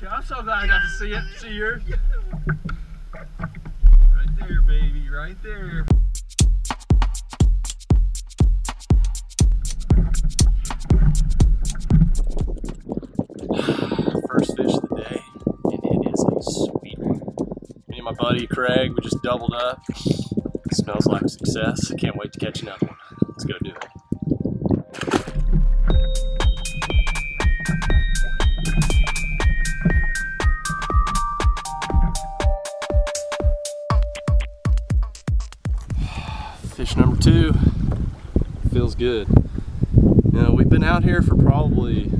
I'm so glad I got to see it. See yours? Right there, baby, right there. First fish of the day, and it is a sweet one. Me and my buddy Craig, we just doubled up. It smells like success. I can't wait to catch another one. Let's go do it. Fish number 2 feels good. You know, we've been out here for probably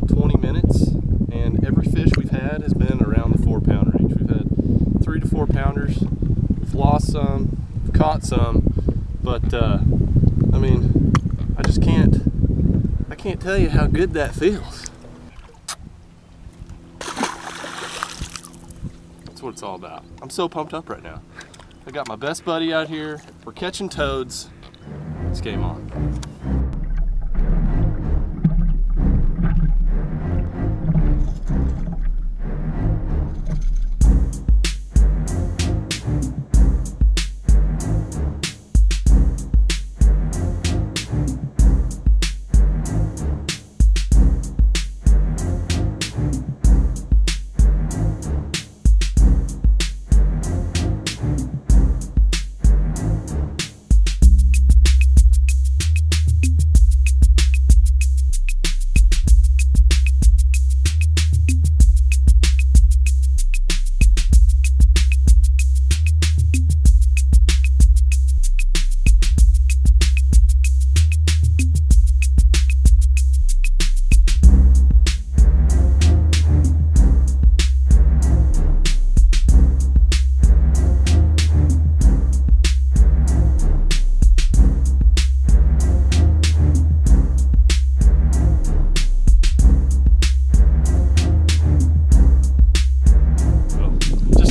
20 minutes, and every fish we've had has been around the 4-pound range. We've had 3 to 4 pounders. We've lost some, we've caught some, but I mean, I can't tell you how good that feels. That's what it's all about. I'm so pumped up right now. I got my best buddy out here. We're catching toads. It's game on.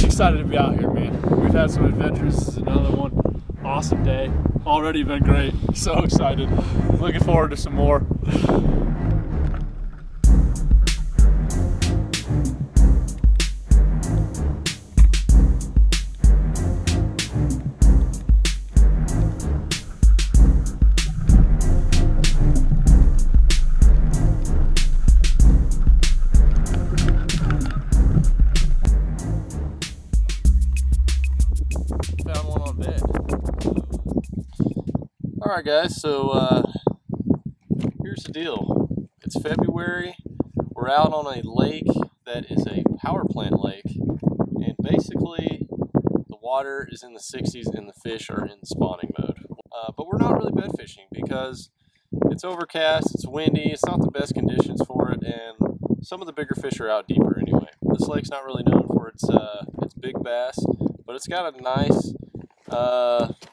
Excited to be out here, man. We've had some adventures. This is another one. Awesome day. Already been great. So excited. Looking forward to some more. Alright guys, so here's the deal. It's February. We're out on a lake that is a power plant lake, and basically the water is in the 60s and the fish are in spawning mode. But we're not really bed fishing because it's overcast, it's windy, it's not the best conditions for it, and some of the bigger fish are out deeper anyway. This lake's not really known for its big bass, but it's got a nice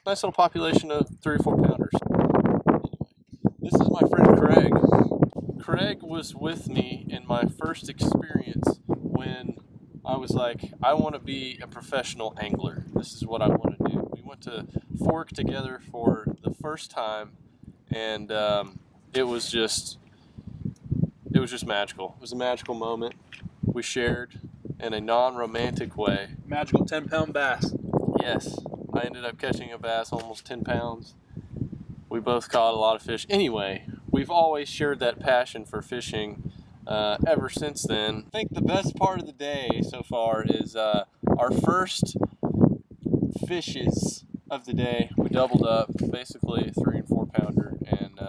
little population of 3 or 4 pounders. Anyway, this is my friend Craig. Craig was with me in my first experience when I was like, I want to be a professional angler. This is what I want to do. We went to Fork together for the first time, and it was just magical. It was a magical moment we shared in a non-romantic way. Magical 10-pound bass. Yes. I ended up catching a bass almost 10 pounds. We both caught a lot of fish. Anyway, we've always shared that passion for fishing ever since then. I think the best part of the day so far is our first fishes of the day. We doubled up, basically a 3 and 4 pounder, and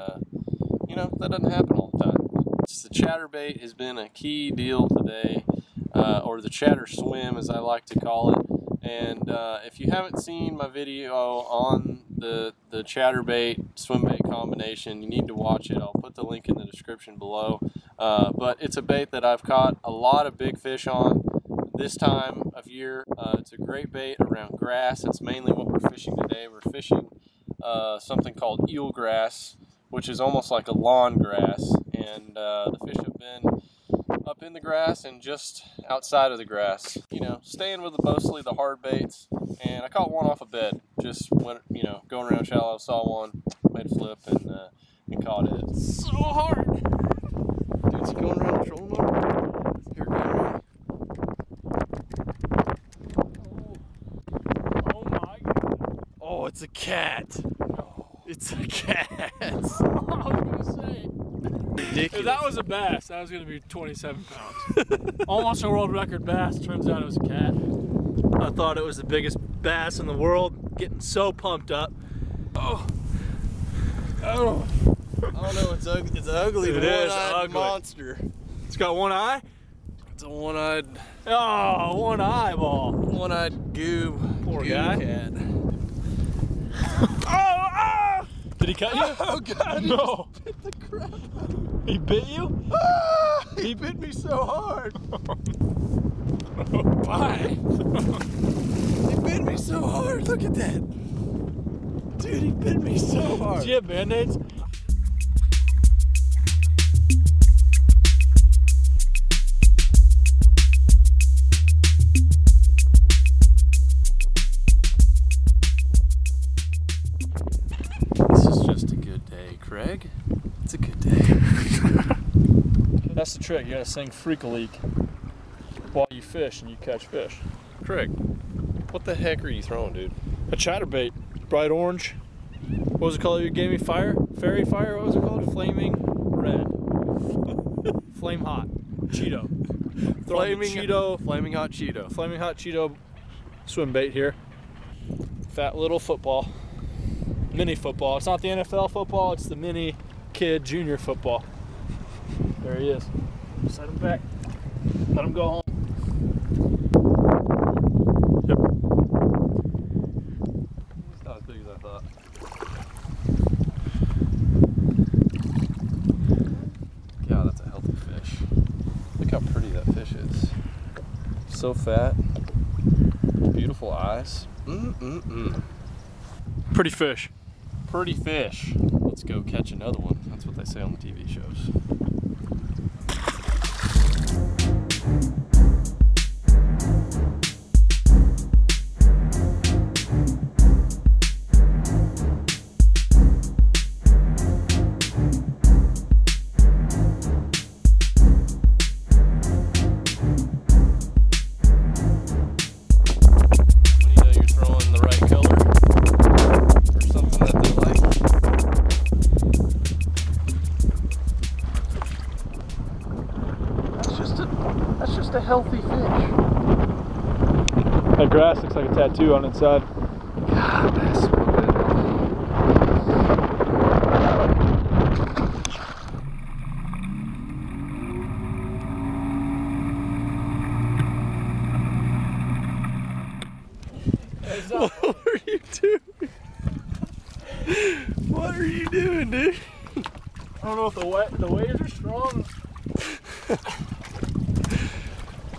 you know, that doesn't happen all the time. Just the chatterbait has been a key deal today, or the chatter swim as I like to call it. And if you haven't seen my video on the chatterbait swimbait combination, you need to watch it. I'll put the link in the description below. But it's a bait that I've caught a lot of big fish on this time of year. It's a great bait around grass. That's mainly what we're fishing today. We're fishing something called eelgrass, which is almost like a lawn grass. And the fish have been up in the grass and just outside of the grass. You know, staying with mostly the hard baits. And I caught one off a bed. Just went, you know, going around shallow, saw one, made a flip, and caught it. It's so hard. Dude, is he going around the trolling motor? Here it goes. Oh my God. Oh, it's a cat. It's a cat. I was gonna say. Ridiculous. If that was a bass, that was gonna be 27 pounds. Almost a world record bass. Turns out it was a cat. I thought it was the biggest bass in the world. Getting so pumped up. Oh. Oh. Oh no, it's ugly. It's an ugly one-eyed monster. It's got one eye? It's a one-eyed. Oh, one eyeball. One-eyed Poor goo guy. cat. Oh! Did he cut you? Oh God! No. He bit the crap. He bit you? Ah, he bit me so hard. Bye. He bit me so hard. Look at that. Dude, he bit me so hard. Did you have Band-Aids? This is just a good day, Craig. It's a good day. That's the trick. You gotta sing Freak a Leak while you fish and you catch fish. Craig, what the heck are you throwing, dude? A chatterbait, bright orange. What was it called? You gave me fire? Fairy fire? What was it called? Flaming red. Flame hot. Cheeto. Flaming Cheeto. Flaming hot Cheeto. Flaming hot Cheeto swim bait here. Fat little football. Mini football. It's not the NFL football, it's the mini kid junior football. There he is. Set him back. Let him go home. Yep. It's not as big as I thought. God, that's a healthy fish. Look how pretty that fish is. So fat. Beautiful eyes. Pretty fish. Pretty fish. Let's go catch another one. That's what they say on the TV shows. That's just a healthy fish. That grass looks like a tattoo on its side. God, that's so good. What are you doing? What are you doing, dude? I don't know if the waves are strong.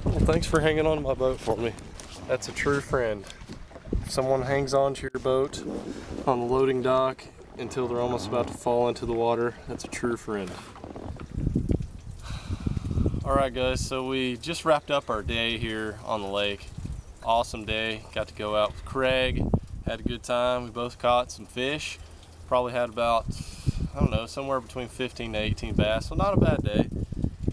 Well, thanks for hanging on to my boat for me. That's a true friend. If someone hangs on to your boat on the loading dock until they're almost about to fall into the water, that's a true friend. Alright guys, so we just wrapped up our day here on the lake. Awesome day. Got to go out with Craig. Had a good time. We both caught some fish. Probably had about, I don't know, somewhere between 15 to 18 bass. So not a bad day.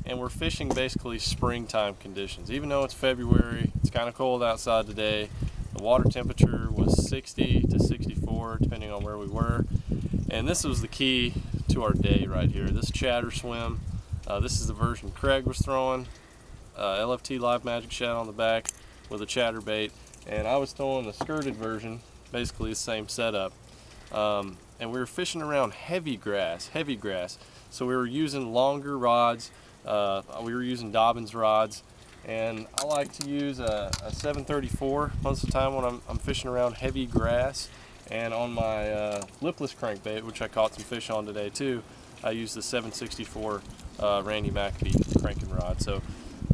And we're fishing basically springtime conditions. Even though it's February, it's kind of cold outside today. The water temperature was 60 to 64 depending on where we were. And this was the key to our day right here. This chatter swim. This is the version Craig was throwing. LFT Live Magic Shad on the back with a chatterbait. And I was throwing the skirted version, basically the same setup. And we were fishing around heavy grass. So we were using longer rods. We were using Dobbins rods, and I like to use a 734 most of the time when I'm fishing around heavy grass. And on my lipless crankbait, which I caught some fish on today too, I use the 764 Randy McAfee cranking rod. So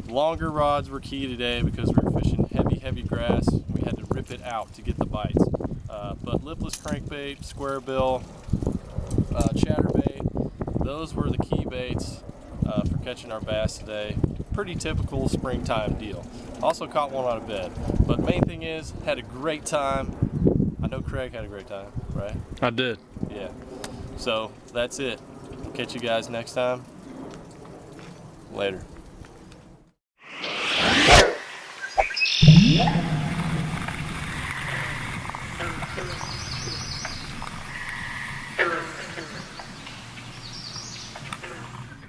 longer rods were key today because we were fishing heavy grass. We had to rip it out to get the bites. But lipless crankbait, square bill, chatterbait, those were the key baits for catching our bass today. pretty typical springtime deal. Also caught one out of bed. But main thing is, had a great time. I know Craig had a great time, right? I did. Yeah. So that's it. Catch you guys next time. Later.